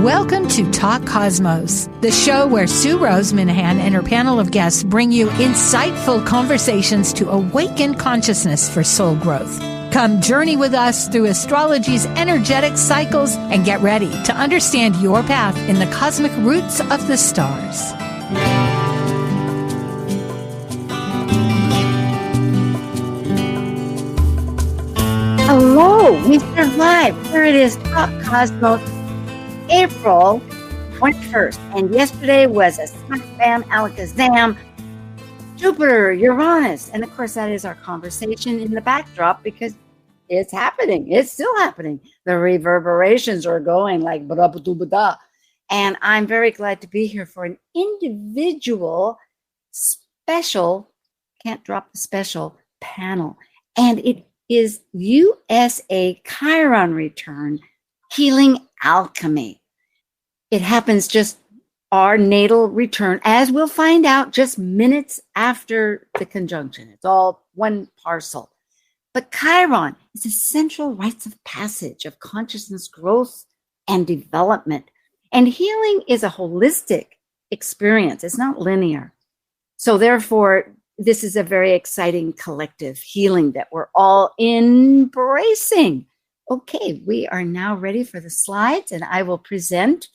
Welcome to Talk Cosmos, the show where Sue Minahan and her panel of guests bring you insightful conversations to awaken consciousness for soul growth. Come journey with us through astrology's energetic cycles and get ready to understand your path in the cosmic roots of the stars. Hello, we survived. Here it is, Talk Cosmos, April 21st. And yesterday was a smack bam alakazam, Jupiter, Uranus. And of course, that is our conversation in the backdrop because it's happening. It's still happening. The reverberations are going like ba-da-ba-doo-ba-da. And I'm very glad to be here for an individual special, can't drop the special, panel. And it is USA Chiron Return Healing Alchemy. It happens just our natal return, as we'll find out just minutes after the conjunction. It's all one parcel. But Chiron is essential rites of passage of consciousness growth and development. And healing is a holistic experience. It's not linear. So therefore, this is a very exciting collective healing that we're all embracing. Okay, we are now ready for the slides, and I will present.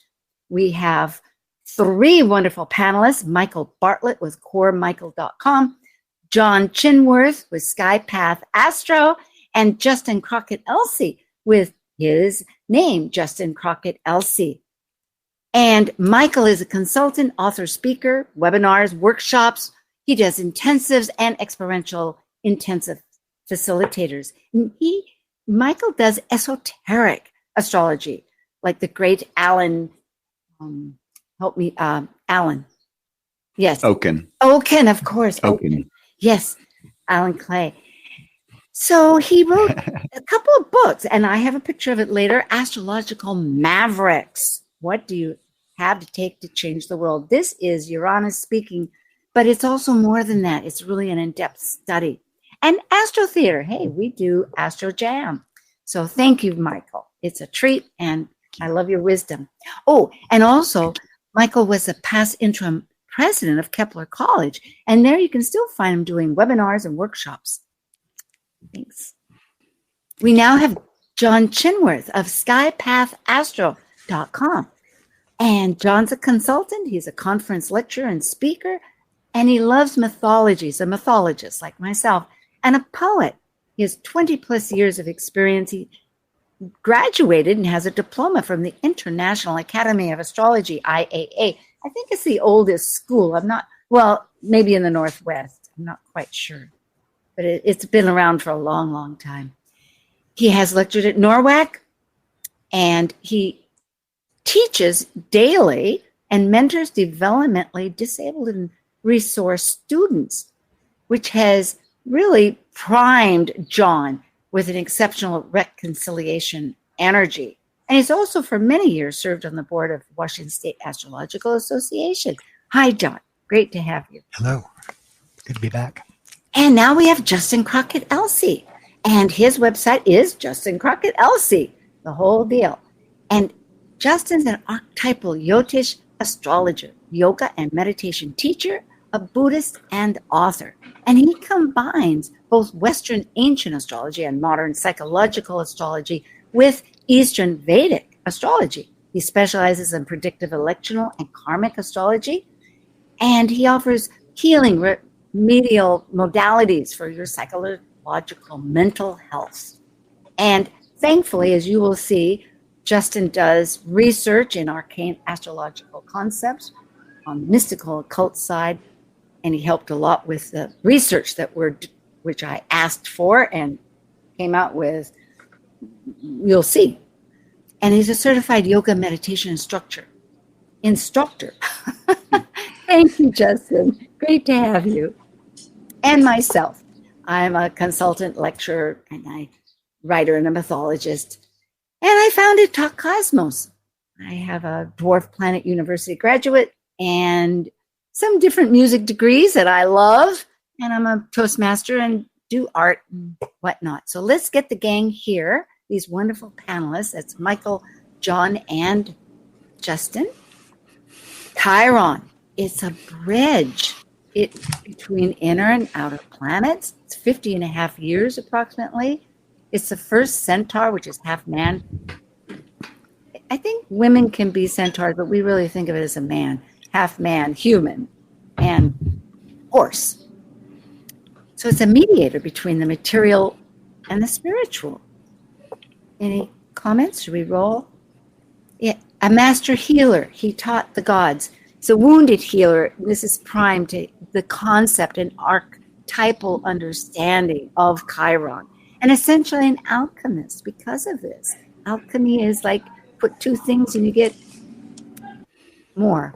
We have three wonderful panelists: Michael Bartlett with CoreMichael.com, John Chinworth with SkyPath Astro, and Justin Crockett Elzie with his name, Justin Crockett Elzie. And Michael is a consultant, author, speaker, webinars, workshops. He does intensives and experiential intensive facilitators. And Michael does esoteric astrology, like the great Alan, Alan. Yes. Oken, of course. Oken. Yes, Alan Clay. So he wrote a couple of books, and I have a picture of it later, Astrological Mavericks. What do you have to take to change the world? This is Uranus speaking, but it's also more than that. It's really an in-depth study. And Astro Theater. Hey, we do Astro Jam. So thank you, Michael. It's a treat, and I love your wisdom. Oh, and also, Michael was a past interim president of Kepler College, and there you can still find him doing webinars and workshops. Thanks. We now have John Chinworth of SkyPathAstro.com. And John's a consultant. He's a conference lecturer and speaker, and he loves mythology. He's a mythologist like myself, and a poet. He has 20 plus years of experience. He graduated and has a diploma from the International Academy of Astrology, IAA. I think it's the oldest school. Maybe in the Northwest. I'm not quite sure. But it's been around for a long, long time. He has lectured at NORWAC, and he teaches daily and mentors developmentally disabled and resource students, which has really primed John with an exceptional reconciliation energy. And he's also for many years served on the board of Washington State Astrological Association. Hi, John. Great to have you. Hello. Good to be back. And now we have Justin Crockett Elzie. And his website is Justin Crockett Elzie, the whole deal. And Justin's an archetypal Yotish astrologer, yoga and meditation teacher, a Buddhist, and author. And he combines both Western ancient astrology and modern psychological astrology with Eastern Vedic astrology. He specializes in predictive electional and karmic astrology, and he offers healing remedial modalities for your psychological mental health. And thankfully, as you will see, Justin does research in arcane astrological concepts on the mystical occult side, and he helped a lot with the research which I asked for and came out with, you'll see. And he's a certified yoga meditation instructor. Thank you, Justin. Great to have you. And myself. I'm a consultant, lecturer, and a writer and a mythologist. And I founded Talk Cosmos. I have a Dwarf Planet University graduate and some different music degrees that I love. And I'm a Toastmaster and do art and whatnot. So let's get the gang here, these wonderful panelists. That's Michael, John, and Justin. Chiron, it's a bridge between inner and outer planets. It's 50 and a half years approximately. It's the first centaur, which is half man. I think women can be centaurs, but we really think of it as a half man, human, and horse. So it's a mediator between the material and the spiritual. Any comments? Should we roll? Yeah, a master healer. He taught the gods. He's a wounded healer. This is prime to the concept and archetypal understanding of Chiron. And essentially an alchemist because of this. Alchemy is like put two things and you get more.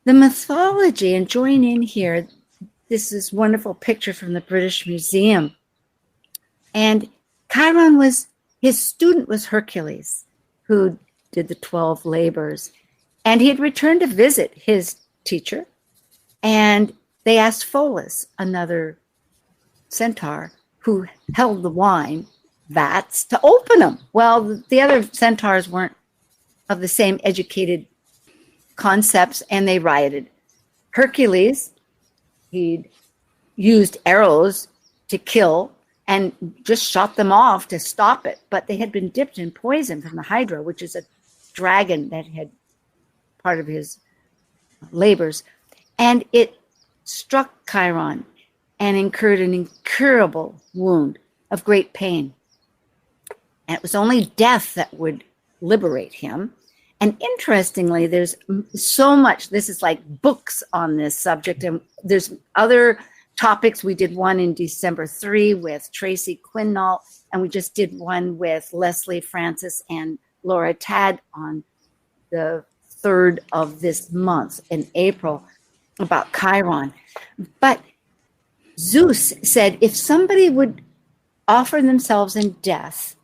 The mythology, and join in here, this is a wonderful picture from the British Museum. And Chiron his student was Hercules, who did the 12 labors. And he had returned to visit his teacher. And they asked Pholus, another centaur, who held the wine vats, to open them. Well, the other centaurs weren't of the same educated concepts, and they rioted. Hercules, he'd used arrows to kill and just shot them off to stop it. But they had been dipped in poison from the Hydra, which is a dragon that had part of his labors. And it struck Chiron and incurred an incurable wound of great pain. And it was only death that would liberate him. And interestingly, there's so much, this is like books on this subject, and there's other topics. We did one in December 3 with Tracy Quinnall, and we just did one with Leslie Francis and Laura Tad on the 3rd of this month in April about Chiron. But Zeus said if somebody would offer themselves in death,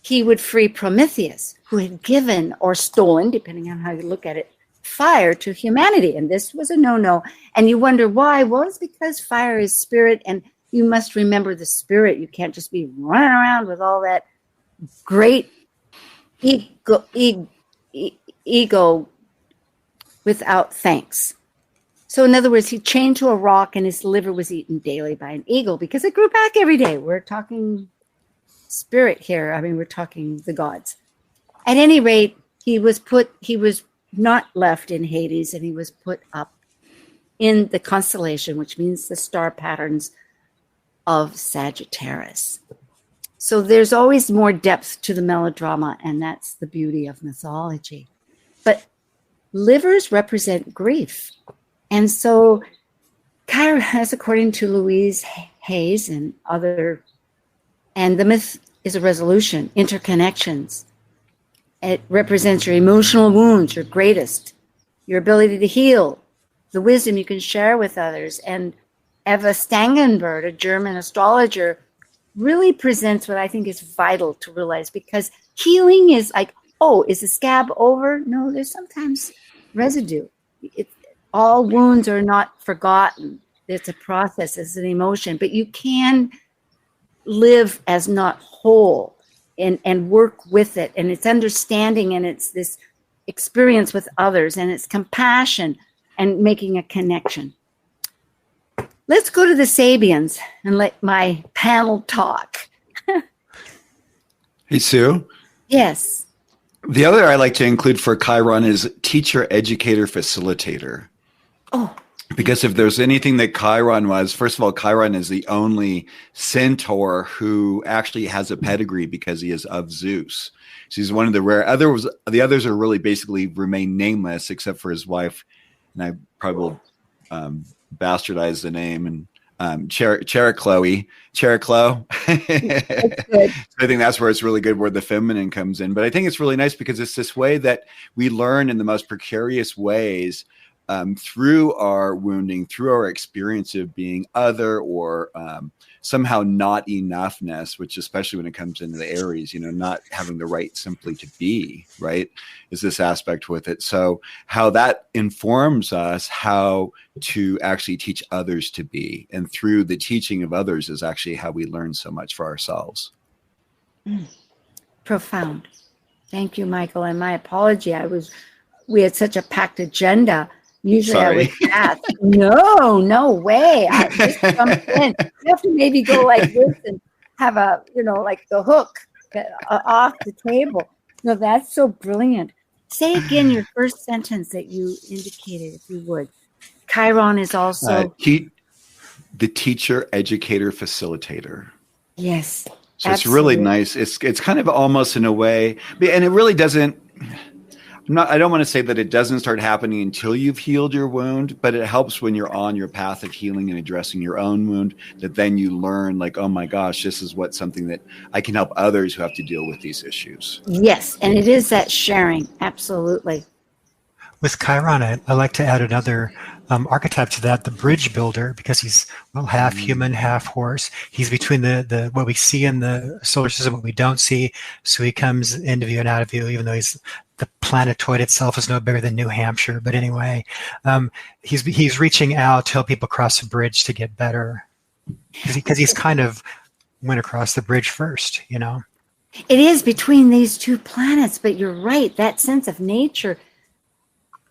he would free Prometheus, who had given or stolen, depending on how you look at it, fire to humanity. And this was a no-no. And you wonder why? Well, it's because fire is spirit, and you must remember the spirit. You can't just be running around with all that great ego without thanks. So in other words, he chained to a rock and his liver was eaten daily by an eagle because it grew back every day. We're talking spirit here. I mean, we're talking the gods. At any rate, he was not left in Hades, and he was put up in the constellation, which means the star patterns of Sagittarius. So there's always more depth to the melodrama, and that's the beauty of mythology. But livers represent grief. And so Chiron, according to Louise Hayes and the myth is a resolution, interconnections. It represents your emotional wounds, your greatest, your ability to heal, the wisdom you can share with others. And Eva Stangenberg, a German astrologer, really presents what I think is vital to realize, because healing is like, oh, is the scab over? No, there's sometimes residue. All wounds are not forgotten. It's a process, it's an emotion, but you can live as not whole and work with it. And it's understanding, and it's this experience with others, and it's compassion and making a connection. Let's go to the Sabians and let my panel talk. Hey, Sue. Yes. The other I like to include for Chiron is teacher, educator, facilitator. Oh. Because if there's anything that Chiron was, first of all, Chiron is the only centaur who actually has a pedigree because he is of Zeus. So he's one of the rare. The others are really basically remain nameless except for his wife. And I probably will bastardize the name, and Chericlo. I think that's where it's really good, where the feminine comes in. But I think it's really nice because it's this way that we learn in the most precarious ways, through our wounding, through our experience of being other or somehow not enoughness, which especially when it comes into the Aries, not having the right simply to be, right, is this aspect with it. So how that informs us how to actually teach others to be. And through the teaching of others is actually how we learn so much for ourselves. Profound. Thank you, Michael. And my apology, I was we had such a packed agenda. Usually I would Sorry. chat. No way. I just jump in. You have to maybe go like this and have a, like the hook off the table. No, that's so brilliant. Say again your first sentence that you indicated, if you would. Chiron is also the teacher, educator, facilitator. Yes. So it's really nice. It's kind of almost in a way, and it really doesn't. I don't want to say that it doesn't start happening until you've healed your wound, but it helps when you're on your path of healing and addressing your own wound, that then you learn like, oh my gosh, this is something that I can help others who have to deal with these issues. Yes. And it is that sharing. Absolutely. With Chiron, I like to add another archetype to that, the bridge builder, because he's half human, half horse. He's between the what we see in the solar system, what we don't see. So he comes into view and out of view, even though the planetoid itself is no bigger than New Hampshire. But anyway, he's reaching out to help people cross a bridge to get better, because he's kind of went across the bridge first, It is between these two planets, but you're right. That sense of nature.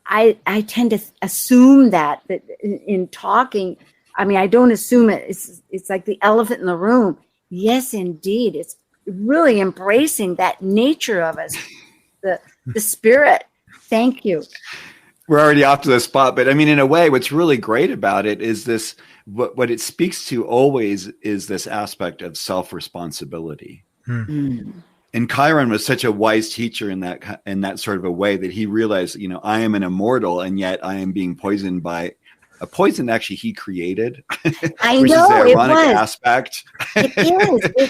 I tend to assume that in talking, I don't assume it. It's like the elephant in the room. Yes, indeed. It's really embracing that nature of us, the spirit. Thank you. We're already off to the spot, but in a way, what's really great about it is this, what it speaks to always is this aspect of self-responsibility. And Chiron was such a wise teacher in that sort of a way that he realized, I am an immortal, and yet I am being poisoned by a poison actually he created. I which know, is the ironic it was. aspect. It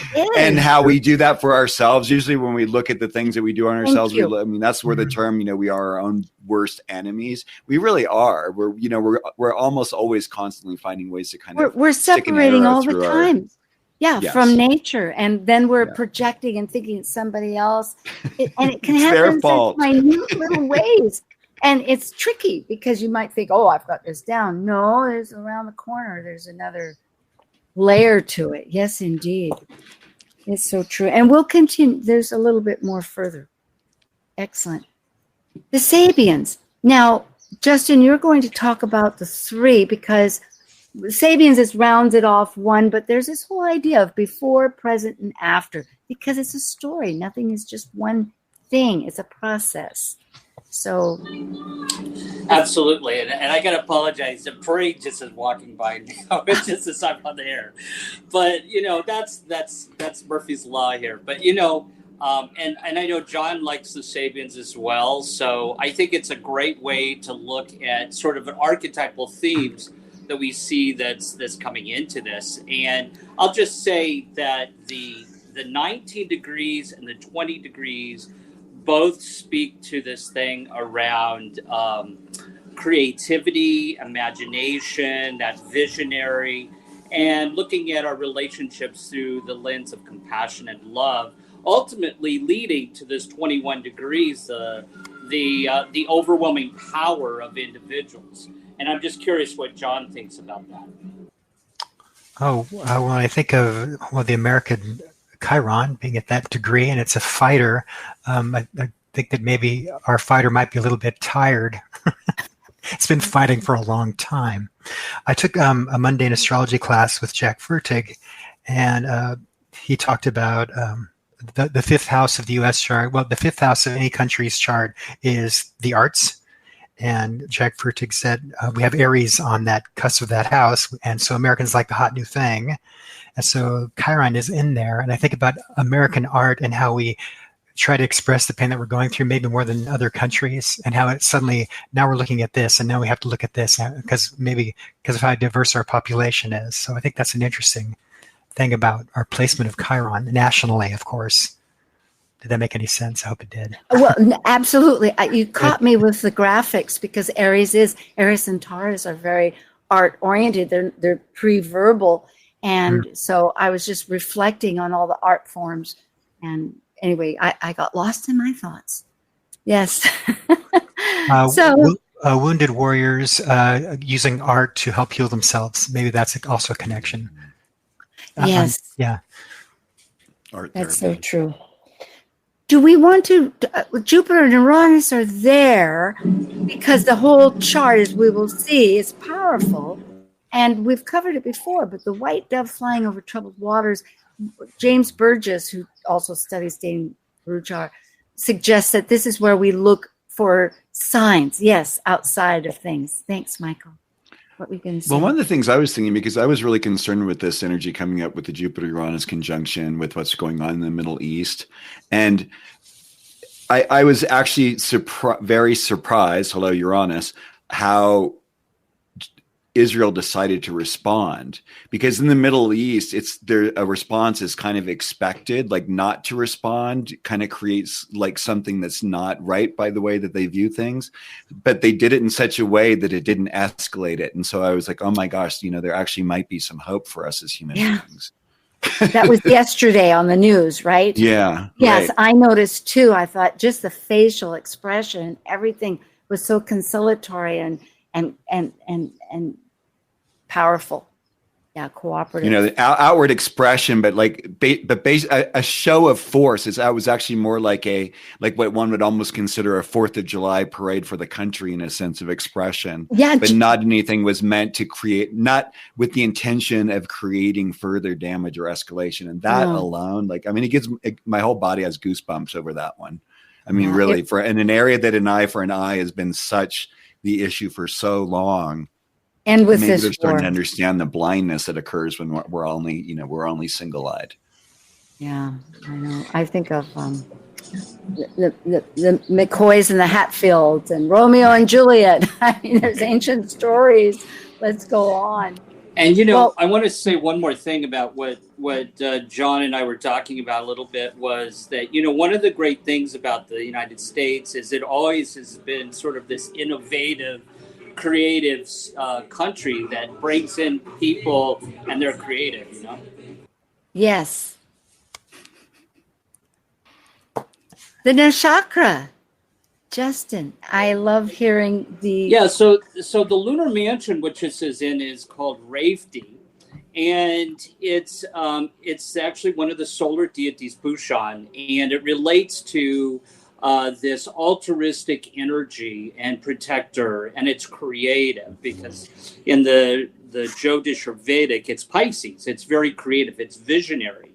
is. And how we do that for ourselves. Usually when we look at the things that we do on ourselves, that's where the term, we are our own worst enemies. We really are. We're almost always constantly finding ways to kind of we're separating all the time. Yes. From nature, and then we're projecting and thinking it's somebody else, and it can happen in such minute little ways, and it's tricky because you might think, "Oh, I've got this down." No, there's around the corner. There's another layer to it. Yes, indeed, it's so true, and we'll continue. There's a little bit more further. Excellent. The Sabians. Now, Justin, you're going to talk about the three because Sabians is rounded off one, but there's this whole idea of before, present, and after, because it's a story. Nothing is just one thing. It's a process. So absolutely. And I got to apologize. The parade just is walking by now. It's just as I'm on the air. But, that's Murphy's Law here. But, and I know John likes the Sabians as well. So I think it's a great way to look at sort of an archetypal themes that we see that's coming into this. And I'll just say that the 19 degrees and the 20 degrees both speak to this thing around creativity, imagination, that visionary, and looking at our relationships through the lens of compassion and love, ultimately leading to this 21 degrees, the overwhelming power of individuals. And I'm just curious what John thinks about that. When I think of the American Chiron being at that degree, and it's a fighter, I think that maybe our fighter might be a little bit tired. It's been fighting for a long time. I took a mundane astrology class with Jack Fertig, and he talked about the fifth house of the U.S. chart. Well, the fifth house of any country's chart is the arts. And Jack Fertig said, we have Aries on that cusp of that house. And so Americans like the hot new thing. And so Chiron is in there. And I think about American art and how we try to express the pain that we're going through, maybe more than other countries, and how it suddenly, now we're looking at this and now we have to look at this because of how diverse our population is. So I think that's an interesting thing about our placement of Chiron nationally, of course. Did that make any sense? I hope it did. Well, absolutely. You caught me with the graphics because Aries and Taurus are very art oriented. They're pre-verbal. And so I was just reflecting on all the art forms. And anyway, I got lost in my thoughts. Yes. Wounded warriors using art to help heal themselves. Maybe that's also a connection. Yes. Yeah. Art that's therapy. so true. do we want to, Jupiter and Uranus are there because the whole chart, as we will see, is powerful. And we've covered it before, but the white dove flying over troubled waters, James Burgess, who also studies Dane Rujar, suggests that this is where we look for signs, yes, outside of things. Thanks, Michael. What were you going to say? Well, one of the things I was thinking, because I was really concerned with this energy coming up with the Jupiter-Uranus conjunction with what's going on in the Middle East. And I was actually very surprised, hello, Uranus, how Israel decided to respond, because in the Middle East, a response is kind of expected. Like, not to respond kind of creates like something that's not right by the way that they view things, but they did it in such a way that it didn't escalate it. And so I was like, oh my gosh, there actually might be some hope for us as human beings. That was yesterday on the news, right? Yeah. Yes, right. I noticed too. I thought just the facial expression, everything was so conciliatory and powerful. Yeah, cooperative. The outward expression, but a show of force was actually more like what one would almost consider a 4th of July parade for the country in a sense of expression. Yeah, but not anything was meant to create, not with the intention of creating further damage or escalation. And that alone, my whole body has goosebumps over that one. I mean, really, in an area that an eye for an eye has been such the issue for so long. And with maybe this they're starting war. to understand the blindness that occurs when we're only single-eyed. Yeah, I know. I think of the McCoys and the Hatfields and Romeo and Juliet. I mean, there's ancient stories. Let's go on. And I want to say one more thing about what John and I were talking about a little bit, was that one of the great things about the United States is it always has been sort of this innovative, creative country that brings in people and they're creative, Yes. The Nakshatra. Justin, I love hearing the... Yeah, so the lunar mansion, which this is in, is called Ph.D. And it's actually one of the solar deities, Pushan, and it relates to this altruistic energy and protector, and it's creative, because in the Jyotish or Vedic, it's Pisces. It's very creative. It's visionary.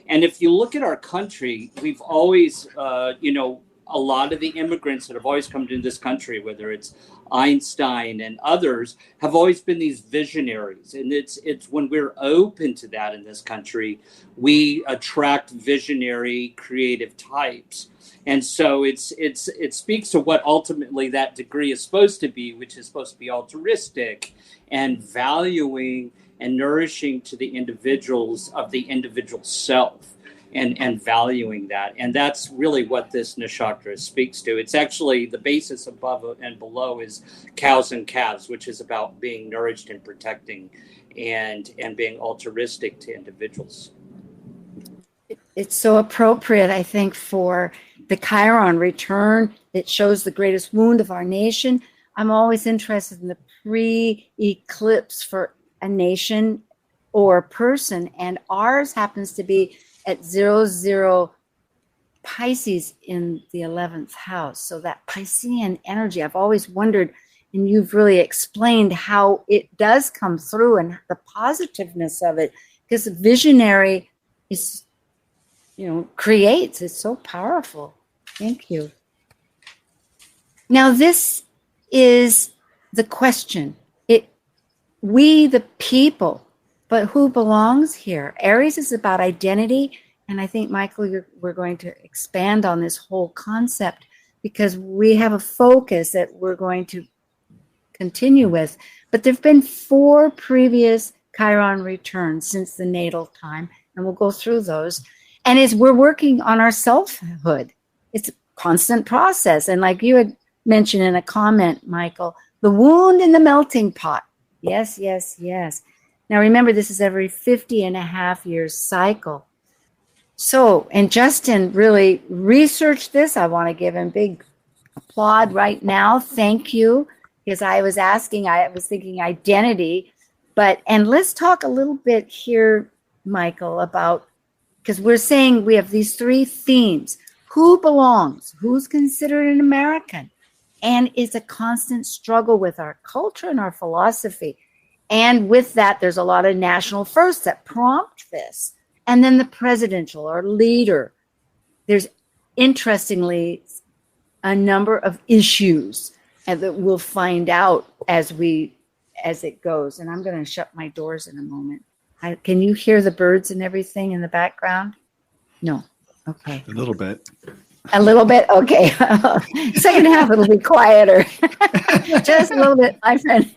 And if you look at our country, we've always, a lot of the immigrants that have always come to this country, whether it's Einstein and others, have always been these visionaries. And it's when we're open to that in this country, we attract visionary, creative types. And so it speaks to what ultimately that degree is supposed to be, which is supposed to be altruistic and valuing and nourishing to the individuals of the individual self. And valuing that. And that's really what this nakshatra speaks to. It's actually the basis above and below is cows and calves, which is about being nourished and protecting and being altruistic to individuals. It's so appropriate, I think, for the Chiron return. It shows the greatest wound of our nation. I'm always interested in the pre-eclipse for a nation or a person, and ours happens to be at 00 Pisces in the 11th house. So that Piscean energy, I've always wondered, and you've really explained how it does come through and the positiveness of it, because visionary is, creates. It's so powerful. Thank you. Now, this is the question. We, the people, but who belongs here? Aries is about identity. And I think, Michael, we're going to expand on this whole concept, because we have a focus that we're going to continue with. But there have been 4 previous Chiron returns since the natal time, and we'll go through those. And we're working on our selfhood. It's a constant process. And like you had mentioned in a comment, Michael, the wound in the melting pot. Yes, yes, yes. Now, remember, this is every 50.5 years cycle. So, and Justin really researched this. I want to give him big applaud right now. Thank you. Because I was thinking identity. And let's talk a little bit here, Michael, about, because we're saying we have these 3 themes. who belongs, who's considered an American. And it's a constant struggle with our culture and our philosophy. And with that, there's a lot of national firsts that prompt this. And then the presidential or leader. There's, interestingly, a number of issues and that we'll find out as it goes. And I'm going to shut my doors in a moment. Can you hear the birds and everything in the background? No. Okay. A little bit. A little bit? Okay. Second half, it'll be quieter. Just a little bit, my friend.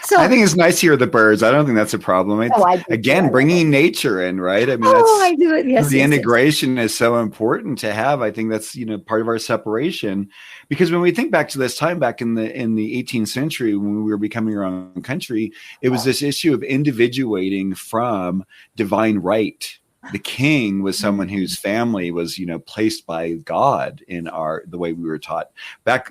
So I think it's nice to hear the birds. I don't think that's a problem. Again, bringing nature in, right? I mean, I do it. Yes. The integration is so important to have. I think that's, part of our separation, because when we think back to this time back in the 18th century, when we were becoming our own country, it was this issue of individuating from divine right. The king was someone whose family was, placed by God in the way we were taught.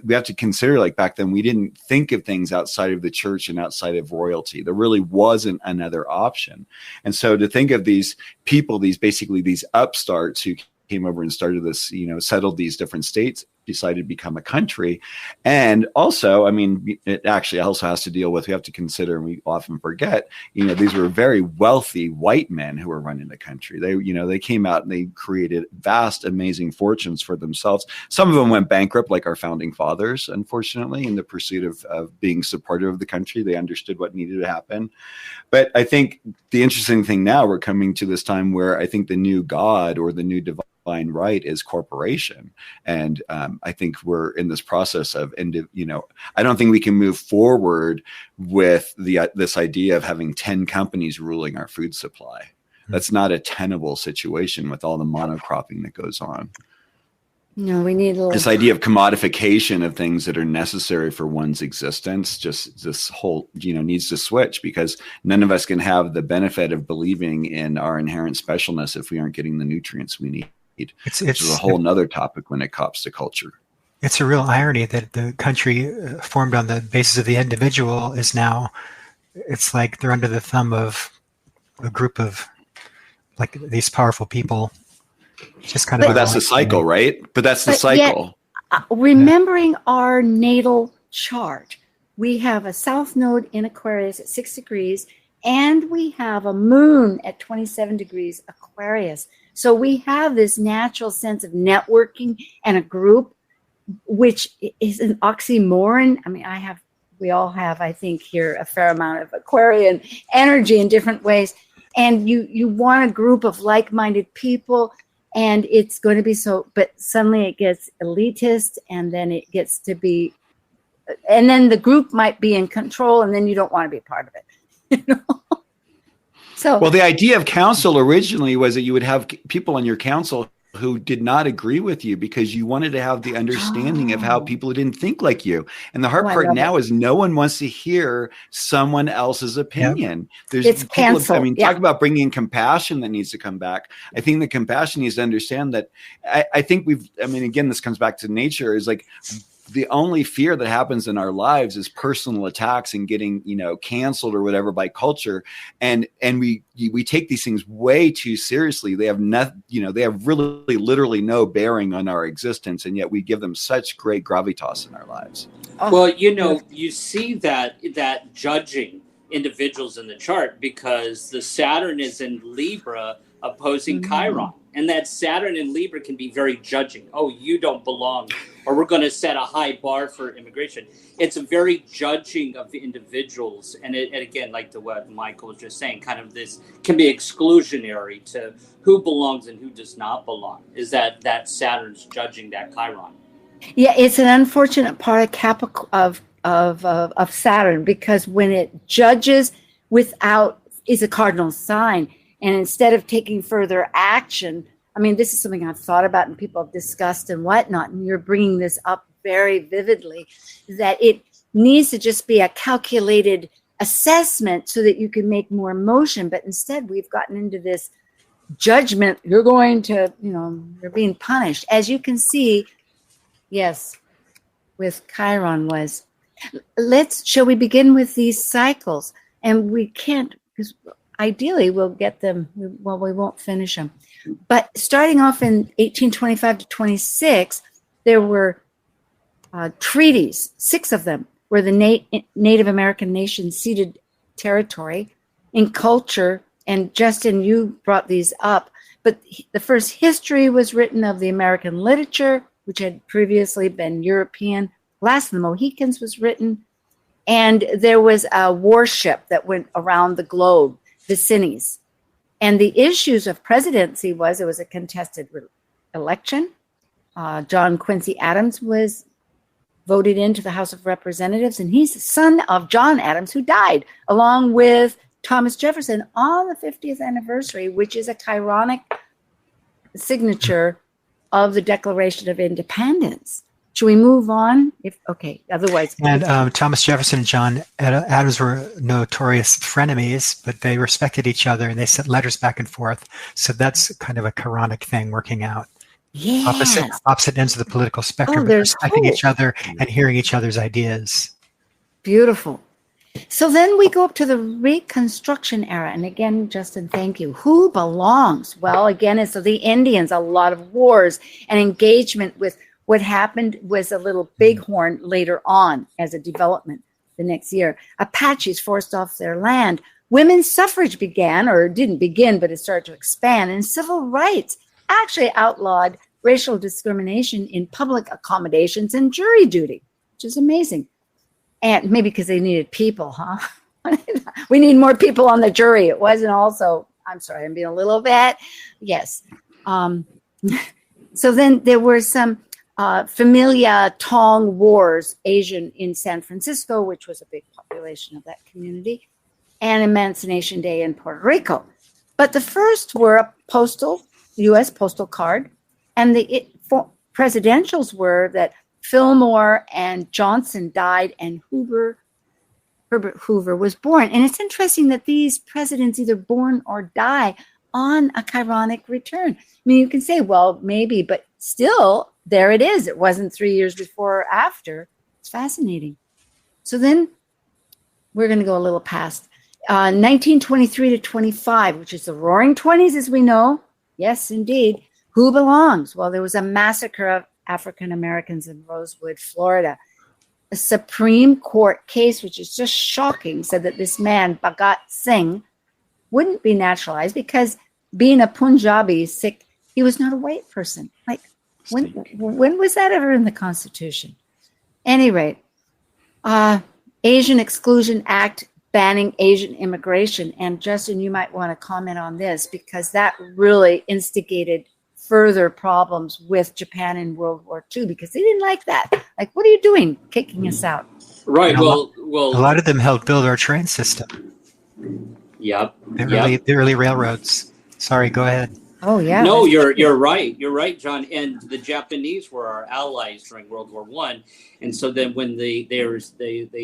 We have to consider, back then, we didn't think of things outside of the church and outside of royalty. There really wasn't another option. And so to think of these people, these upstarts who came over and started this, settled these different states, decided to become a country. And also, it actually also has to deal with, we have to consider, and we often forget, these were very wealthy white men who were running the country. They came out and they created vast, amazing fortunes for themselves. Some of them went bankrupt, like our founding fathers, unfortunately, in the pursuit of being supportive of the country. They understood what needed to happen. But I think the interesting thing now, we're coming to this time where I think the new God or the new divine right is corporation. And I think we're in this process of, I don't think we can move forward with this idea of having 10 companies ruling our food supply. That's not a tenable situation with all the monocropping that goes on. No, we need this idea of commodification of things that are necessary for one's existence. Just this whole, needs to switch, because none of us can have the benefit of believing in our inherent specialness if we aren't getting the nutrients we need. It's a whole nother topic when it comes to culture. It's a real irony that the country formed on the basis of the individual is now, it's like they're under the thumb of a group of these powerful people. Just kind of. But that's the cycle, right? But that's the cycle. Yet, remembering our natal chart, we have a south node in Aquarius at 6 degrees, and we have a moon at 27 degrees Aquarius. So we have this natural sense of networking and a group, which is an oxymoron. We all have, I think, here a fair amount of Aquarian energy in different ways. And you want a group of like-minded people, and it's going to be so, but suddenly it gets elitist, and then it gets to be, and then the group might be in control, and then you don't want to be a part of it. So, well, the idea of council originally was that you would have people on your council who did not agree with you, because you wanted to have the understanding of how people who didn't think like you. And the hard part now is no one wants to hear someone else's opinion. Yep. It's canceled. Talk about bringing compassion that needs to come back. I think the compassion needs to understand that I think again, this comes back to nature, is the only fear that happens in our lives is personal attacks and getting, canceled or whatever by culture. And we take these things way too seriously. They have they have really literally no bearing on our existence. And yet we give them such great gravitas in our lives. Well, you see that judging individuals in the chart, because the Saturn is in Libra opposing Chiron. And that Saturn in Libra can be very judging. Oh, you don't belong, or we're going to set a high bar for immigration. It's a very judging of the individuals. And again, like what Michael was just saying, kind of this can be exclusionary to who belongs and who does not belong, is that Saturn's judging that Chiron. Yeah, it's an unfortunate part of Saturn, because when it judges is a cardinal sign. And instead of taking further action, this is something I've thought about and people have discussed and whatnot, and you're bringing this up very vividly, that it needs to just be a calculated assessment so that you can make more motion. But instead, we've gotten into this judgment. You're going to, you're being punished. As you can see, yes, with Chiron shall we begin with these cycles? And we can't, because ideally we'll get them, well, we won't finish them. But starting off in 1825 to 26, there were treaties, 6 of them, where the Native American nations ceded territory in culture. And Justin, you brought these up, but the first history was written of the American literature, which had previously been European. Last of the Mohicans was written. And there was a warship that went around the globe, Vicini's. And the issues of presidency was, it was a contested election. John Quincy Adams was voted into the House of Representatives, and he's the son of John Adams, who died, along with Thomas Jefferson on the 50th anniversary, which is a Chironic signature of the Declaration of Independence. Should we move on? Okay, otherwise. And Thomas Jefferson and John Adams were notorious frenemies, but they respected each other and they sent letters back and forth. So that's kind of a Chironic thing working out. Yes. Opposite ends of the political spectrum, but respecting each other and hearing each other's ideas. Beautiful. So then we go up to the Reconstruction era. And again, Justin, thank you. Who belongs? Well, again, it's the Indians, a lot of wars and engagement with. What happened was a little bighorn later on as a development the next year. Apaches forced off their land. Women's suffrage began, or didn't begin, but it started to expand. And civil rights actually outlawed racial discrimination in public accommodations and jury duty, which is amazing. And maybe because they needed people, huh? We need more people on the jury. It wasn't also, I'm sorry, I'm being a little bit, yes. So then there were some Familia Tong Wars, Asian in San Francisco, which was a big population of that community, and Emancipation Day in Puerto Rico. But the first were a U.S. postal card, and the presidentials were that Fillmore and Johnson died and Herbert Hoover was born. And it's interesting that these presidents either born or die on a Chironic return. I mean, you can say, well, maybe, but still, there it is. It wasn't 3 years before or after. It's fascinating. So then we're going to go a little past 1923 to 25, which is the Roaring 20s, as we know. Yes, indeed. Who belongs? Well, there was a massacre of African Americans in Rosewood, Florida. A Supreme Court case, which is just shocking, said that this man, Bhagat Singh, wouldn't be naturalized because being a Punjabi Sikh, he was not a white person. Like, when was that ever in the Constitution? Any rate, Asian Exclusion Act banning Asian immigration. And Justin, you might want to comment on this because that really instigated further problems with Japan in World War II because they didn't like that. Like, what are you doing, kicking us out? Right. Well, a lot of them helped build our train system. Yep. The early railroads. Sorry, go ahead. Oh yeah. No, you're right. You're right, John. And the Japanese were our allies during World War I. And so then when they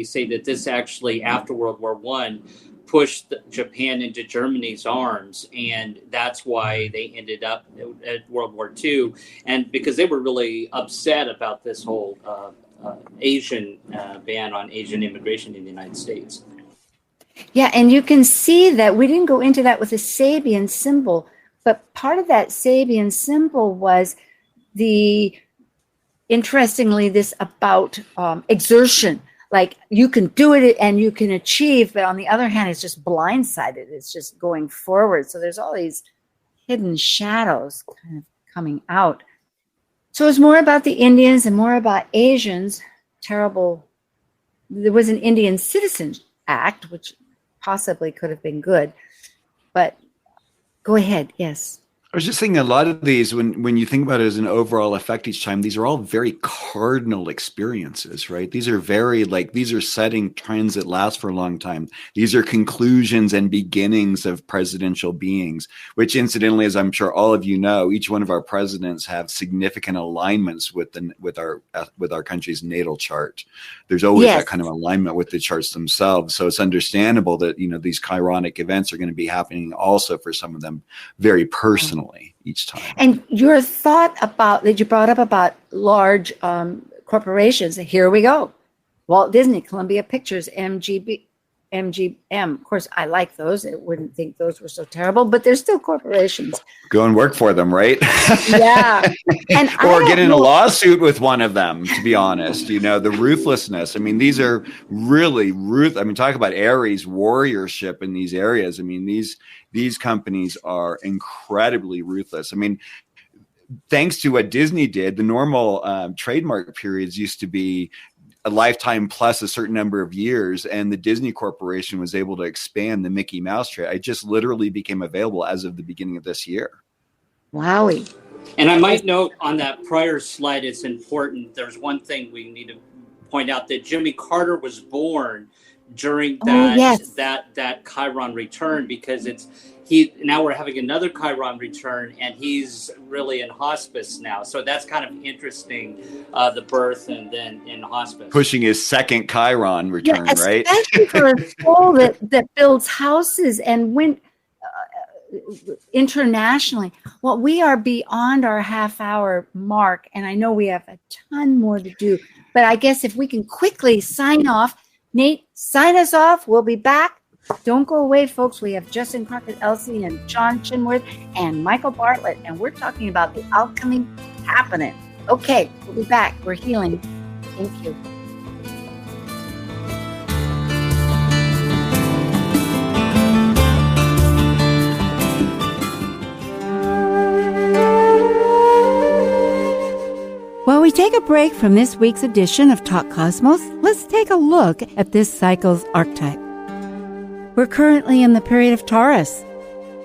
say that this actually after World War I pushed Japan into Germany's arms, and that's why they ended up at World War II. And because they were really upset about this whole Asian ban on Asian immigration in the United States. Yeah, and you can see that we didn't go into that with the Sabian symbol, but part of that Sabian symbol was interestingly, this about exertion. Like you can do it and you can achieve, but on the other hand, it's just blindsided. It's just going forward. So there's all these hidden shadows kind of coming out. So it's more about the Indians and more about Asians. Terrible. There was an Indian Citizens Act, which possibly could have been good, but go ahead. Yes. I was just thinking a lot of these, when you think about it as an overall effect each time, these are all very cardinal experiences, right? These are these are setting trends that last for a long time. These are conclusions and beginnings of presidential beings, which incidentally, as I'm sure all of you know, each one of our presidents have significant alignments with our country's natal chart. There's always that kind of alignment with the charts themselves. So it's understandable that, these Chironic events are going to be happening also for some of them very personally each time. And your thought about that you brought up about large corporations, here we go. Walt Disney, Columbia Pictures, MGM, MGM. Of course, I like those. I wouldn't think those were so terrible, but they're still corporations. Go and work for them, right? Yeah. And or get in a lawsuit with one of them, to be honest. You know, the ruthlessness. I mean, these are really talk about Aries warriorship in these areas. I mean, these companies are incredibly ruthless. I mean, thanks to what Disney did, the normal trademark periods used to be a lifetime plus a certain number of years, and the Disney Corporation was able to expand the Mickey Mouse trade. It just literally became available as of the beginning of this year. Wowie. And I might note on that prior slide, it's important. There's one thing we need to point out, that Jimmy Carter was born during that Chiron return, because now we're having another Chiron return, and he's really in hospice now. So that's kind of interesting, the birth and then in hospice. Pushing his second Chiron return, right? Especially for a soul that builds houses and went internationally. Well, we are beyond our half-hour mark, and I know we have a ton more to do. But I guess if we can quickly sign off. Nate, sign us off. We'll be back. Don't go away, folks. We have Justin Crockett, Elzie, and John Chinworth, and Michael Bartlett, and we're talking about the alchemy happening. Okay, we'll be back. We're healing. Thank you. While we take a break from this week's edition of Talk Cosmos, let's take a look at this cycle's archetype. We're currently in the period of Taurus.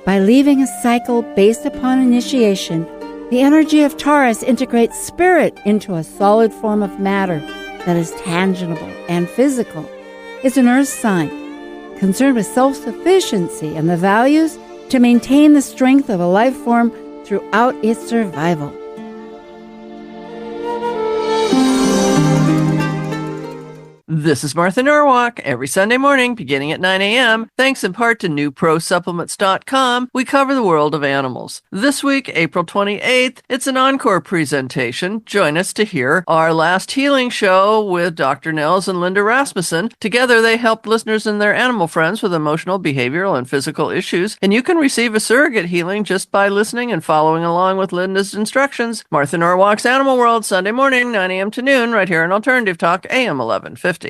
By leaving a cycle based upon initiation, the energy of Taurus integrates spirit into a solid form of matter that is tangible and physical. It's an earth sign, concerned with self-sufficiency and the values to maintain the strength of a life form throughout its survival. This is Martha Norwalk. Every Sunday morning, beginning at 9 a.m., thanks in part to NewProSupplements.com, we cover the world of animals. This week, April 28th, it's an encore presentation. Join us to hear our last healing show with Dr. Nels and Linda Rasmussen. Together, they helped listeners and their animal friends with emotional, behavioral, and physical issues, and you can receive a surrogate healing just by listening and following along with Linda's instructions. Martha Norwalk's Animal World, Sunday morning, 9 a.m. to noon, right here on Alternative Talk, AM 1150.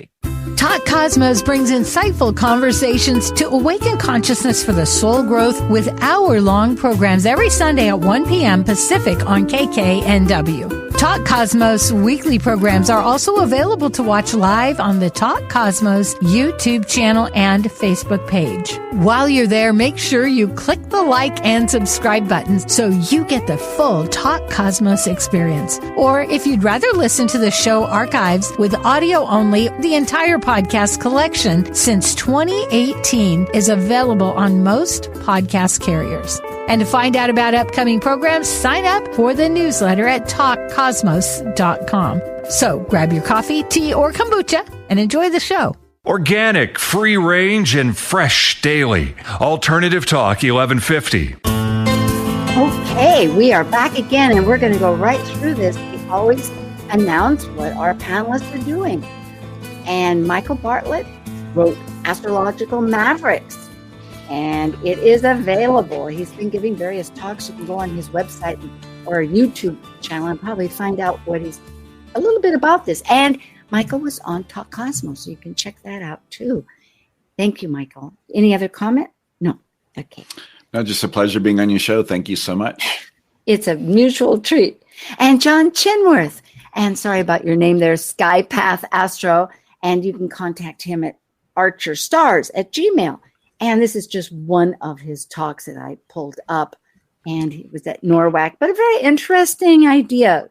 Talk Cosmos brings insightful conversations to awaken consciousness for the soul growth with hour-long programs every Sunday at 1 p.m. Pacific on KKNW. Talk Cosmos weekly programs are also available to watch live on the Talk Cosmos YouTube channel and Facebook page. While you're there, make sure you click the like and subscribe buttons so you get the full Talk Cosmos experience. Or if you'd rather listen to the show archives with audio only, the entire podcast collection since 2018 is available on most podcast carriers. And to find out about upcoming programs, sign up for the newsletter at talkcosmos.com. So grab your coffee, tea, or kombucha and enjoy the show. Organic, free range, and fresh daily. Alternative Talk 1150. Okay, we are back again, and we're going to go right through this. We always announce what our panelists are doing. And Michael Bartlett wrote Astrological Mavericks, and it is available. He's been giving various talks. You can go on his website or YouTube channel and probably find out a little bit about this. And Michael was on Talk Cosmos, so you can check that out too. Thank you, Michael. Any other comment? No. Okay. No, just a pleasure being on your show. Thank you so much. It's a mutual treat. And John Chinworth, and sorry about your name there, Skypath Astro, and you can contact him at archerstars@gmail.com. And this is just one of his talks that I pulled up, and he was at NORWAC, but a very interesting idea.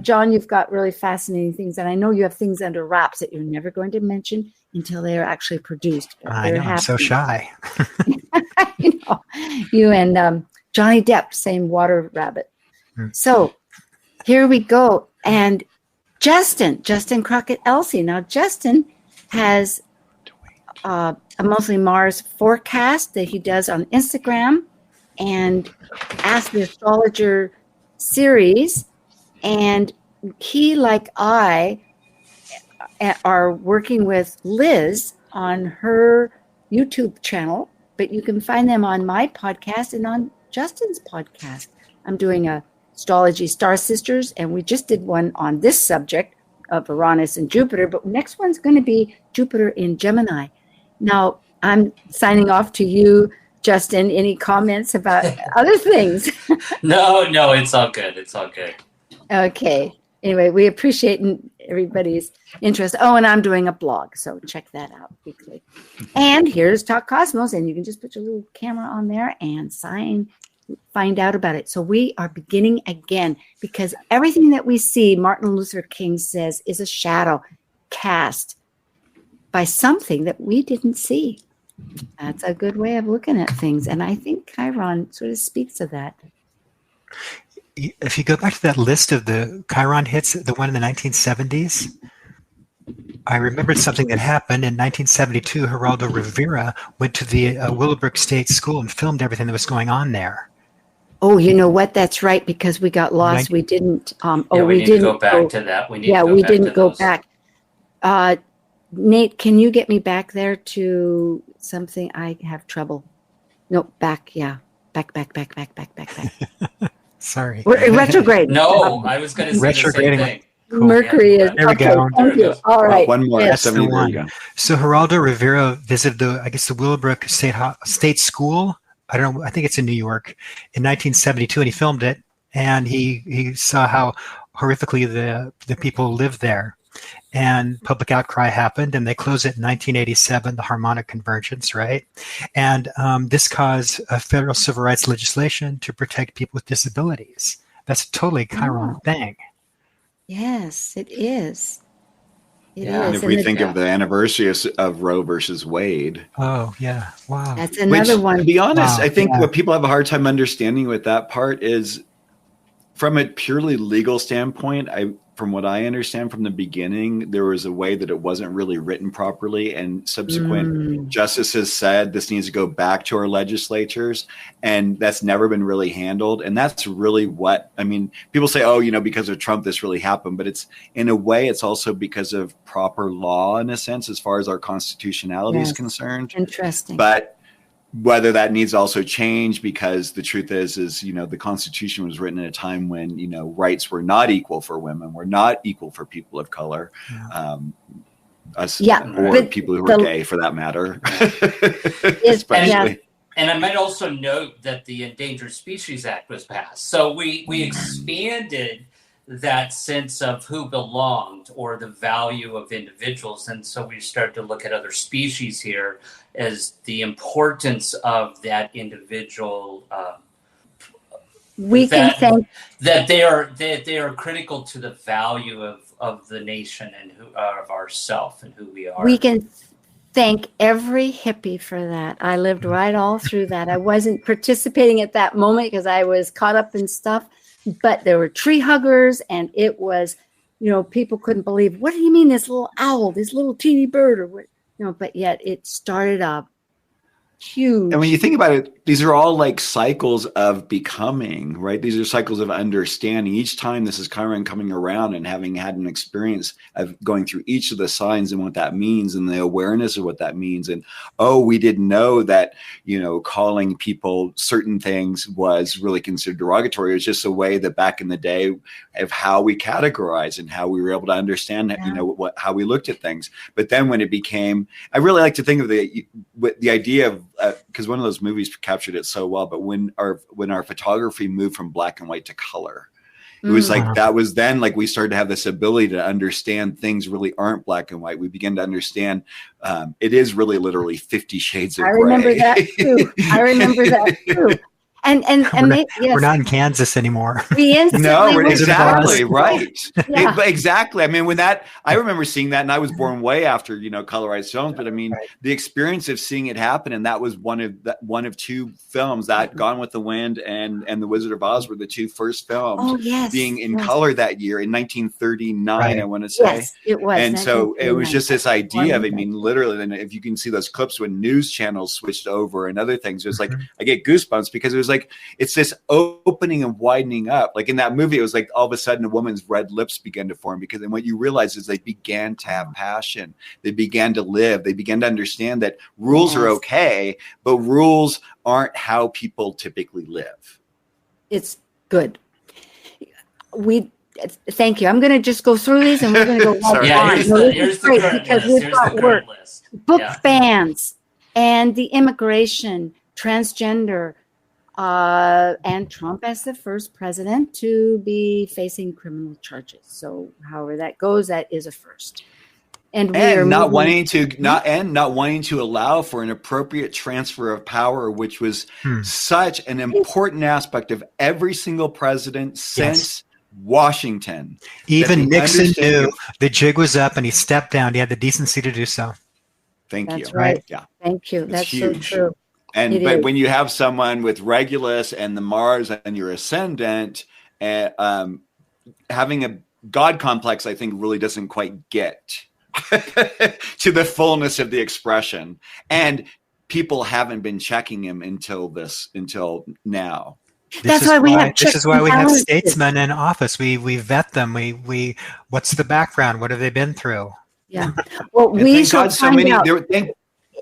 John, you've got really fascinating things, and I know you have things under wraps that you're never going to mention until they are actually produced. I know, I'm so shy. You and Johnny Depp, same water rabbit. So here we go. And Justin Crockett, Elzie. Now, Justin has a monthly Mars forecast that he does on Instagram and Ask the Astrologer series. And he, like I, are working with Liz on her YouTube channel, but you can find them on my podcast and on Justin's podcast. I'm doing a astrology Star Sisters, and we just did one on this subject of Uranus and Jupiter, but next one's going to be Jupiter in Gemini. Now, I'm signing off to you, Justin. Any comments about other things? No, it's all good. It's all good. Okay. Anyway, we appreciate everybody's interest. Oh, and I'm doing a blog, so check that out weekly. And here's Talk Cosmos, and you can just put your little camera on there and find out about it. So we are beginning again, because everything that we see, Martin Luther King says, is a shadow cast by something that we didn't see. That's a good way of looking at things. And I think Chiron sort of speaks of that. If you go back to that list of the Chiron hits, the one in the 1970s, I remembered something that happened in 1972. Geraldo Rivera went to the Willowbrook State School and filmed everything that was going on there. Oh, you know what? That's right, because we got lost. We didn't. We need to go back to that. We didn't go back. Nate, can you get me back there to something? I have trouble. No, back. Yeah, back. Sorry. We're retrograde. No, I was going to say the same thing. Cool. Mercury is. There we go. Thank you. All right. One more. Yes, There you go. So Geraldo Rivera visited the Willowbrook State School. I don't know. I think it's in New York in 1972, and he filmed it. And he saw how horrifically the people lived there. And public outcry happened, and they closed it in 1987, the harmonic convergence, right? And this caused a federal civil rights legislation to protect people with disabilities. That's a totally Chiron thing. Yes, it is. It is. And if we think of the anniversary of Roe versus Wade. Oh, yeah. Wow. That's another one. To be honest, Wow. I think what people have a hard time understanding with that part is, from a purely legal standpoint, from what I understand from the beginning, there was a way that it wasn't really written properly, and subsequent justices said this needs to go back to our legislatures, and that's never been really handled. And that's really what, I mean, people say, oh, because of Trump, this really happened, but it's, in a way, it's also because of proper law, in a sense, as far as our constitutionality is concerned. Interesting. But whether that needs to also change, because the truth is, the Constitution was written at a time when, rights were not equal for women, were not equal for people of color, or people who were gay, for that matter. Especially. And I might also note that the Endangered Species Act was passed. So we expanded that sense of who belonged, or the value of individuals. And so we started to look at other species here as the importance of that individual. We can thank that they are critical to the value of the nation and of ourself and who we are. We can thank every hippie for that. I lived right all through that. I wasn't participating at that moment because I was caught up in stuff, but there were tree huggers, and it was, people couldn't believe, what do you mean this little owl, this little teeny bird, or what? But yet it started up huge. And when you think about it, these are all like cycles of becoming, right? These are cycles of understanding. Each time this is Chiron coming around and having had an experience of going through each of the signs and what that means, and the awareness of what that means. And, we didn't know that, calling people certain things was really considered derogatory. It was just a way that back in the day of how we categorize and how we were able to understand, how we looked at things. But then when it became, I really like to think of the idea of, because one of those movies captured it so well, but when our photography moved from black and white to color, it was like, that was then like we started to have this ability to understand things really aren't black and white. We began to understand it is really literally 50 shades of gray. I remember that too. And we're not in Kansas anymore. We're exactly right. Yeah. Exactly. I mean, I remember seeing that, and I was born way after colorized films. But I mean, the experience of seeing it happen, and that was one of two films, that Gone with the Wind and The Wizard of Oz were the two first films being in color that year in 1939. Right. I want to say, yes, it was. And so it was just this idea of, I mean, literally, and if you can see those clips when news channels switched over and other things, it was like I get goosebumps, because it was like, like, it's this opening and widening up. Like in that movie, it was like all of a sudden a woman's red lips began to form, because then what you realize is they began to have passion. They began to live. They began to understand that rules are okay, but rules aren't how people typically live. It's good. Thank you. I'm going to just go through these and we're going to go one yeah, here's the current because list. we've got work. Book bans and the immigration, transgender, and Trump as the first president to be facing criminal charges. So however that goes, that is a first. And not wanting to allow for an appropriate transfer of power, which was such an important aspect of every single president since Washington. Even Nixon knew the jig was up and he stepped down. He had the decency to do so. That's right. Yeah. Thank you. That's huge. So true. But when you have someone with Regulus and the Mars and your ascendant, having a God complex, I think really doesn't quite get to the fullness of the expression. And people haven't been checking him until now. This is why we have statesmen in office. We vet them. We what's the background? What have they been through? Yeah. Well, we shall find out.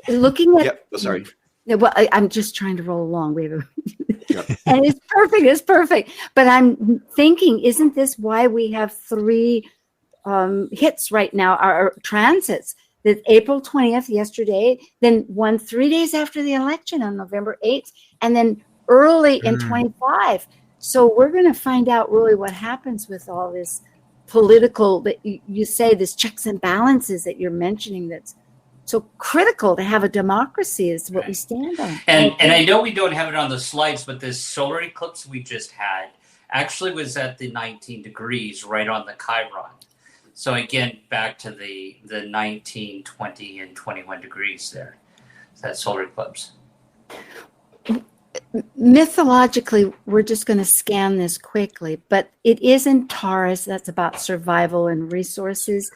Looking at. Sorry. Well, I'm just trying to roll along. We have and it's perfect. It's perfect. But I'm thinking, isn't this why we have 3 hits right now? Our transits. The April 20th yesterday, then 3 days after the election on November 8th, and then early in 25. So we're going to find out really what happens with all this political, that you say, this checks and balances that you're mentioning, that's so critical to have a democracy, is what we stand on. And I know we don't have it on the slides, but this solar eclipse we just had actually was at the 19 degrees right on the Chiron. So again, back to the 19, 20, and 21 degrees there. That solar eclipse. Mythologically, we're just going to scan this quickly, but it is in Taurus. That's about survival and resources.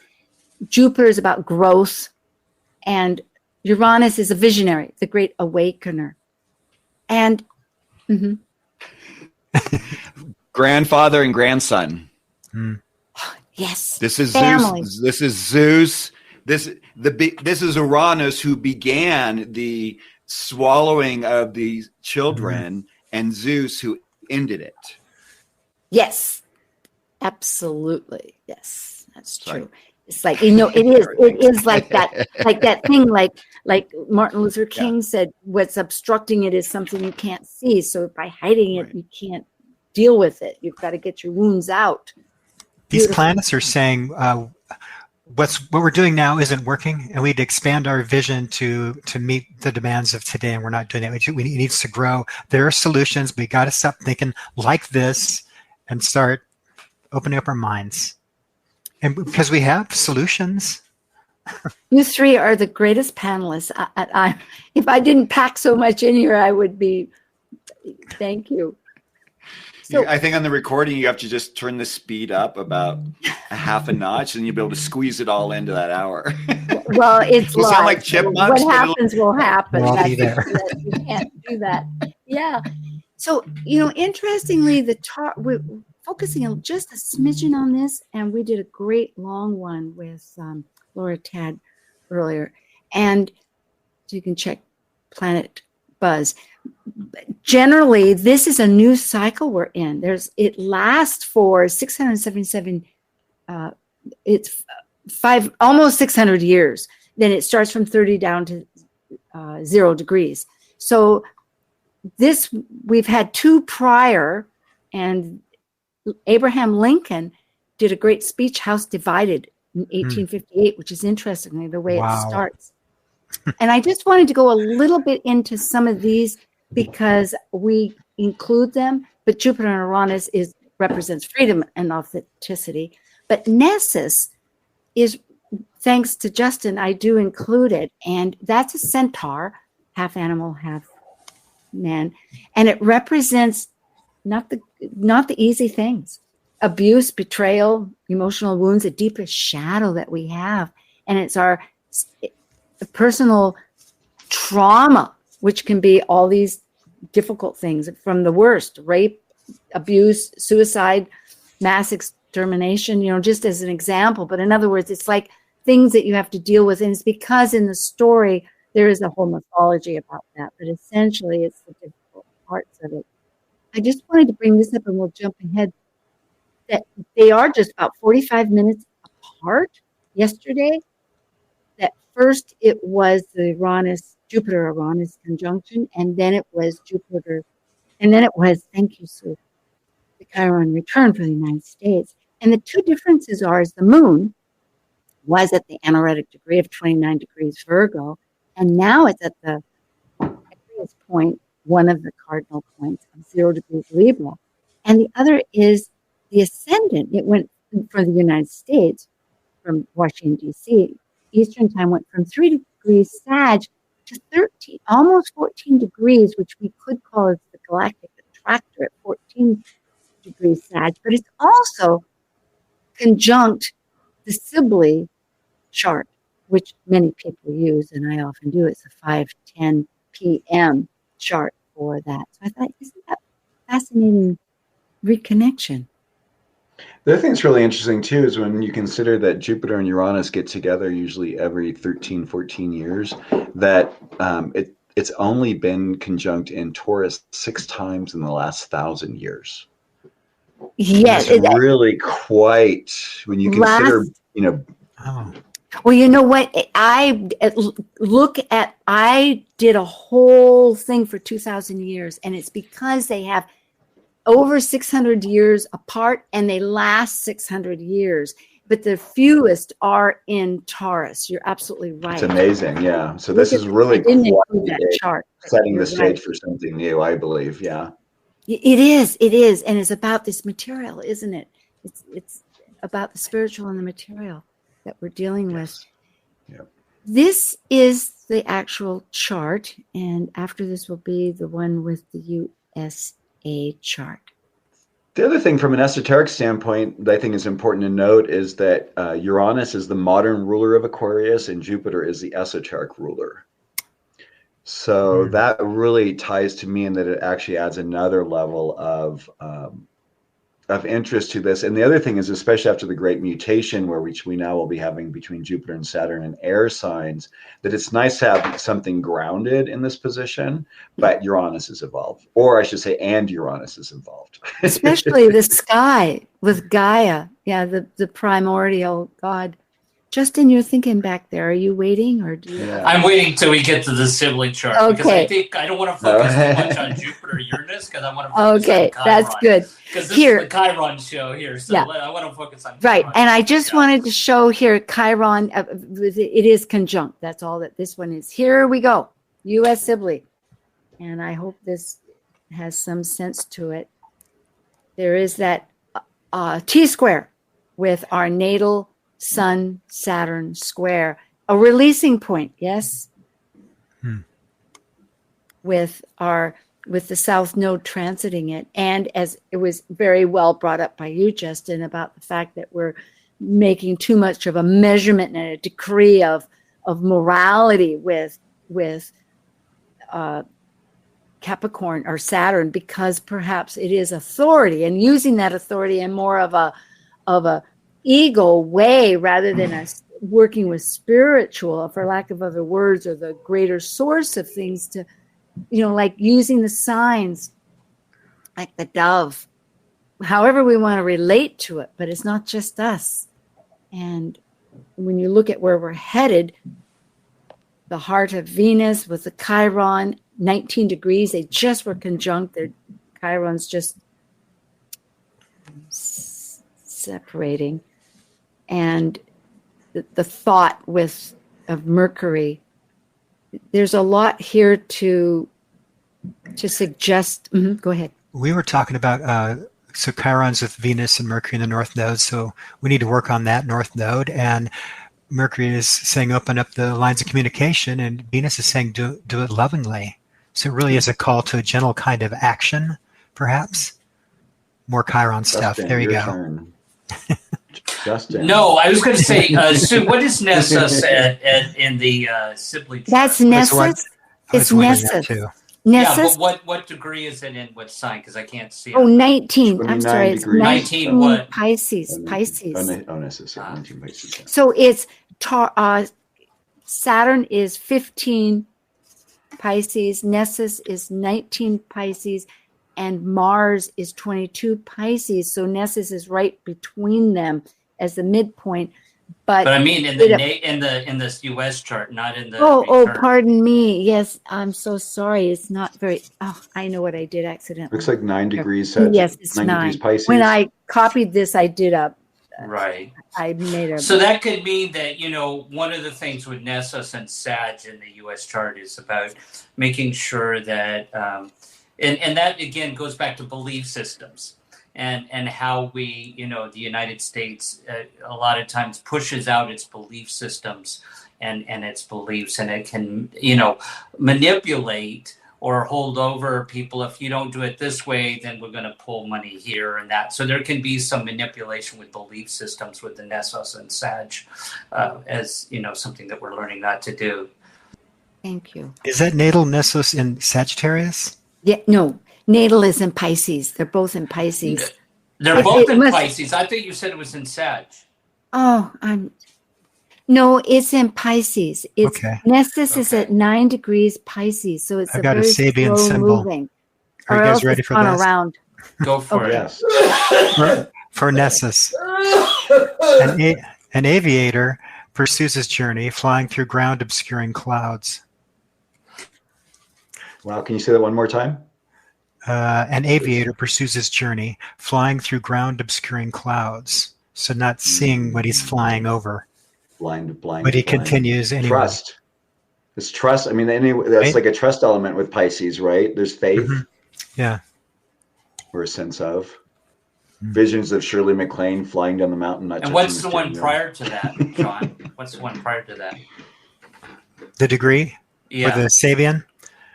Jupiter is about growth, and Uranus is a visionary, the great awakener. And grandfather and grandson. Yes. This is family. Zeus. This is Zeus. This is Uranus, who began the swallowing of the children, and Zeus, who ended it. Yes, absolutely. Yes, that's true. Sorry. It's like, it is like that thing, like Martin Luther King said, what's obstructing it is something you can't see. So by hiding it, you can't deal with it. You've got to get your wounds out. These planets are saying, what we're doing now isn't working, and we need to expand our vision to meet the demands of today, and we're not doing it. It needs to grow. There are solutions. We got to stop thinking like this and start opening up our minds. And because we have solutions. You 3 are the greatest panelists. If I didn't pack so much in here, I would be. Thank you. So, I think on the recording, you have to just turn the speed up about a half a notch, and you'll be able to squeeze it all into that hour. Well, it's we'll sound like chipmunks. What happens will happen. We'll be there. You can't do that. Yeah. So, interestingly, we're focusing on just a smidgen on this, and we did a great long one with Laura Tad earlier. And so you can check Planet Buzz. Generally, this is a new cycle we're in. It lasts for 677. It's almost 600 years. Then it starts from 30 down to 0 degrees. So we've had 2 prior, and Abraham Lincoln did a great speech, House Divided, in 1858, which is interesting the way it starts. And I just wanted to go a little bit into some of these because we include them, but Jupiter and Uranus represents freedom and authenticity. But Nessus is, thanks to Justin, I do include it, and that's a centaur, half animal, half man, and it represents not the easy things: abuse, betrayal, emotional wounds, the deepest shadow that we have, and it's our personal trauma, which can be all these difficult things, from the worst: rape, abuse, suicide, mass extermination, just as an example. But in other words, it's like things that you have to deal with. And it's because in the story, there is a whole mythology about that. But essentially, it's the difficult parts of it. I just wanted to bring this up, and we'll jump ahead, that they are just about 45 minutes apart. Yesterday, that first it was the Jupiter-Uranus conjunction, and then it was Jupiter, and then it was, thank you, Sue, the Chiron return for the United States. And the two differences are, is the moon was at the anaretic degree of 29 degrees Virgo, and now it's at the point, one of the cardinal points of 0 degrees Libra. And the other is the ascendant. It went for the United States from Washington, D.C. Eastern time went from 3 degrees Sag to 13, almost 14 degrees, which we could call as the galactic attractor at 14 degrees Sag. But it's also conjunct the Sibley chart, which many people use, and I often do. It's a 5:10 p.m. chart for that. So I thought, isn't that fascinating reconnection? The other thing that's really interesting too is when you consider that Jupiter and Uranus get together usually every 13, 14 years, that it's only been conjunct in Taurus 6 times in the last 1,000 years. Yes, it's really quite, when you consider, Well, you know what? I did a whole thing for 2,000 years, and it's because they have over 600 years apart, and they last 600 years. But the fewest are in Taurus. You're absolutely right. It's amazing, yeah. So this is really that chart, setting the stage for something new, I believe. Yeah, it is, and it's about this material, isn't it? It's about the spiritual and the material that we're dealing with. Yep. This is the actual chart, and after this will be the one with the USA chart. The other thing from an esoteric standpoint that I think is important to note is that Uranus is the modern ruler of Aquarius and Jupiter is the esoteric ruler. So that really ties to me in that it actually adds another level of interest to this. And the other thing is, especially after the great mutation, which we now will be having between Jupiter and Saturn and air signs, that it's nice to have something grounded in this position, but Uranus is involved, or I should say, and Uranus is involved. Especially the sky with Gaia. Yeah, the primordial god. Justin, you're thinking back there. Are you waiting, or do you? Yeah. I'm waiting till we get to the sibling chart, okay, because I think I don't want to focus too much on Jupiter Uranus, because I want to focus on Chiron. That's good. Because this is the Chiron show here, so I want to focus on Chiron. Right, and I just wanted to show here Chiron. It is conjunct. That's all that this one is. Here we go, U.S. Sibley, and I hope this has some sense to it. There is that T-square with our natal Sun, Saturn square, a releasing point, yes, with the South Node transiting it, and as it was very well brought up by you, Justin, about the fact that we're making too much of a measurement and a decree of morality with Capricorn or Saturn, because perhaps it is authority, and using that authority in more of a ego way rather than us working with spiritual, for lack of other words, or the greater source of things, to, like using the signs like the dove, however we want to relate to it, but it's not just us. And when you look at where we're headed, the heart of Venus with the Chiron, 19 degrees, they just were conjunct. Their Chiron's just separating. And the thought of Mercury, there's a lot here to suggest. Go ahead. We were talking about so Chiron's with Venus and Mercury in the North Node, so we need to work on that North Node. And Mercury is saying open up the lines of communication, and Venus is saying do it lovingly. So it really is a call to a gentle kind of action, perhaps. More Chiron stuff. There you go. Justin. No, I was going to say, Sue, what is Nessus in the Sibley chart? That's Nessus. It's Nessus. Nessus. Yeah, but what degree is it in? What sign? Because I can't see. Oh, 19. I'm 29 sorry. It's degrees. 19 what? Pisces. 19 Pisces. So it's Saturn is 15 Pisces, Nessus is 19 Pisces, and Mars is 22 Pisces. So Nessus is right between them as the midpoint. But I mean in this US chart, not in the return. Pardon me. Yes, I'm so sorry. It's not very. Oh, I know what I did accidentally. Looks like 9 degrees. Yes, it's 9 degrees Pisces. When I copied this, I did right. I made a. So that could mean that one of the things with Nessus and Sag in the US chart is about making sure that, and that again goes back to belief systems. And how we, the United States a lot of times pushes out its belief systems and its beliefs, and it can, manipulate or hold over people. If you don't do it this way, then we're going to pull money here and that. So there can be some manipulation with belief systems with the Nessus and Sag, as something that we're learning not to do. Thank you. Is that natal Nessus in Sagittarius? Yeah, no. Natal is in Pisces. They're both in Pisces. They're both in Pisces. I think you said it was in Sag. Oh, no, it's in Pisces. It's okay. Nessus is at 9 degrees Pisces, so it's I've got a Sabian symbol. Moving. Are you guys ready for this? Around. Go for it. Yes. For Nessus, an aviator pursues his journey, flying through ground obscuring clouds. Wow, can you say that one more time? An aviator pursues his journey, flying through ground obscuring clouds. So not seeing what he's flying over. Blind. But he continues anyway. Trust. It's trust. I mean, that's right? Like a trust element with Pisces, right? There's faith. Mm-hmm. Yeah. Or a sense of. Visions of Shirley MacLaine flying down the mountain. And what's the one prior to that, John? What's the one prior to that? The degree? Yeah. For the Sabian?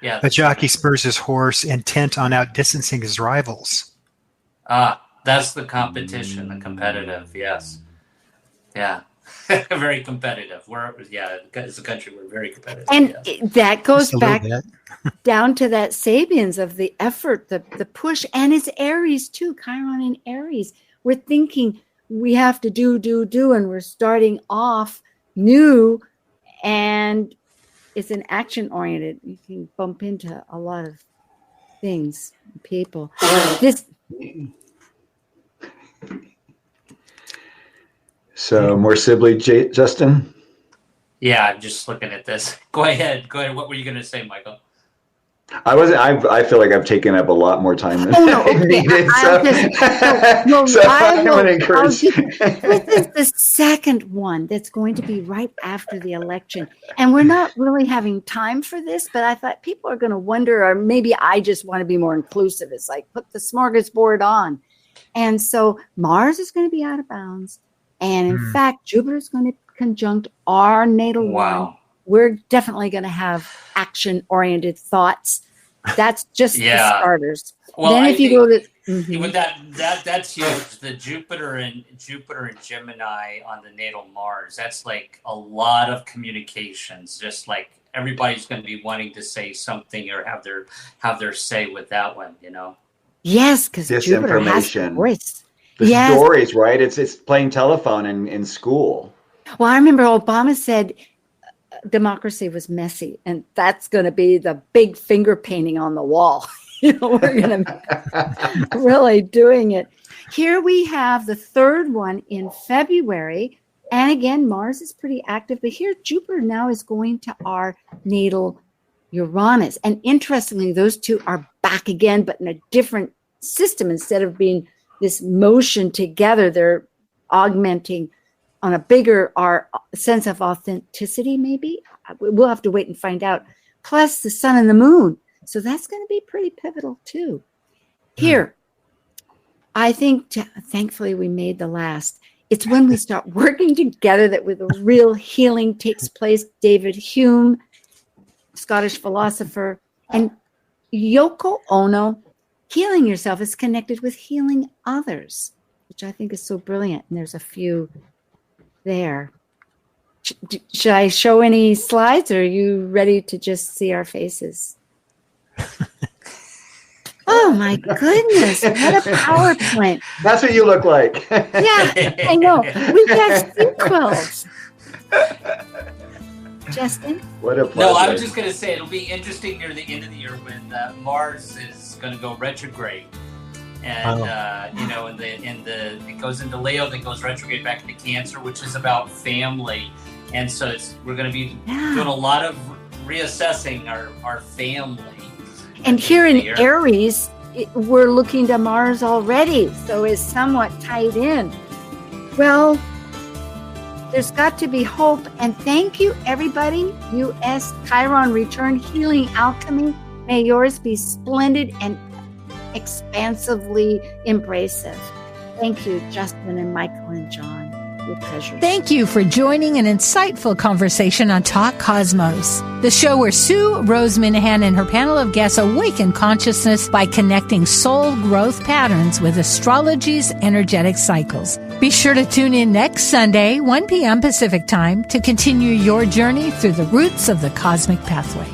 Yeah. A jockey spurs his horse, intent on outdistancing his rivals. That's the competition, the competitive. Yes. Yeah. Very competitive. As a country, we're very competitive. And that goes back bit. down to that Sabians of the effort, the push, and it's Aries too, Chiron and Aries. We're thinking we have to do, and we're starting off new, and it's an action-oriented. You can bump into a lot of things, people. So more Sibley, Justin? Yeah, I'm just looking at this. Go ahead. What were you going to say, Michael? I feel like I've taken up a lot more time than I needed. I'm going to encourage. This is the second one that's going to be right after the election. And we're not really having time for this, but I thought people are going to wonder, or maybe I just want to be more inclusive. It's like, put the smorgasbord on. And so Mars is going to be out of bounds. And in fact, Jupiter is going to conjunct our natal one. We're definitely going to have action-oriented thoughts. That's just the starters. Well, then if you go to with that's huge. The Jupiter and Gemini on the natal Mars. That's like a lot of communications. Just like everybody's going to be wanting to say something or have their say with that one. Yes, because Jupiter has a voice. The stories, right? It's playing telephone in school. Well, I remember Obama said democracy was messy, and that's going to be the big finger painting on the wall. We're going to be really doing it. Here we have the third one in February, and again, Mars is pretty active, but here Jupiter now is going to our natal Uranus, and interestingly, those two are back again, but in a different system. Instead of being this motion together, they're augmenting on a bigger our sense of authenticity, maybe. We'll have to wait and find out. Plus the sun and the moon. So that's going to be pretty pivotal too. Here, I think, thankfully, we made the last. It's when we start working together that with a real healing takes place. David Hume, Scottish philosopher, and Yoko Ono, healing yourself is connected with healing others, which I think is so brilliant. And there's a few there. Should I show any slides, or are you ready to just see our faces? Oh my goodness, what a PowerPoint. That's what you look like. Yeah, I know. We have sequels. Justin? What a pleasure. No, I was just going to say it'll be interesting near the end of the year when Mars is going to go retrograde. And it goes into Leo, then goes retrograde back into Cancer, which is about family. And so we're going to be doing a lot of reassessing our family. And here in Aries, we're looking to Mars already, so it's somewhat tied in. Well, there's got to be hope. And thank you, everybody. US Chiron Return Healing Alchemy. May yours be splendid and expansively embracive. Thank you, Justin and Michael and John. Your pleasure. Thank you for joining an insightful conversation on Talk Cosmos, the show where Sue Minahan and her panel of guests awaken consciousness by connecting soul growth patterns with astrology's energetic cycles. Be sure to tune in next Sunday, 1 p.m. Pacific Time, to continue your journey through the roots of the cosmic pathway.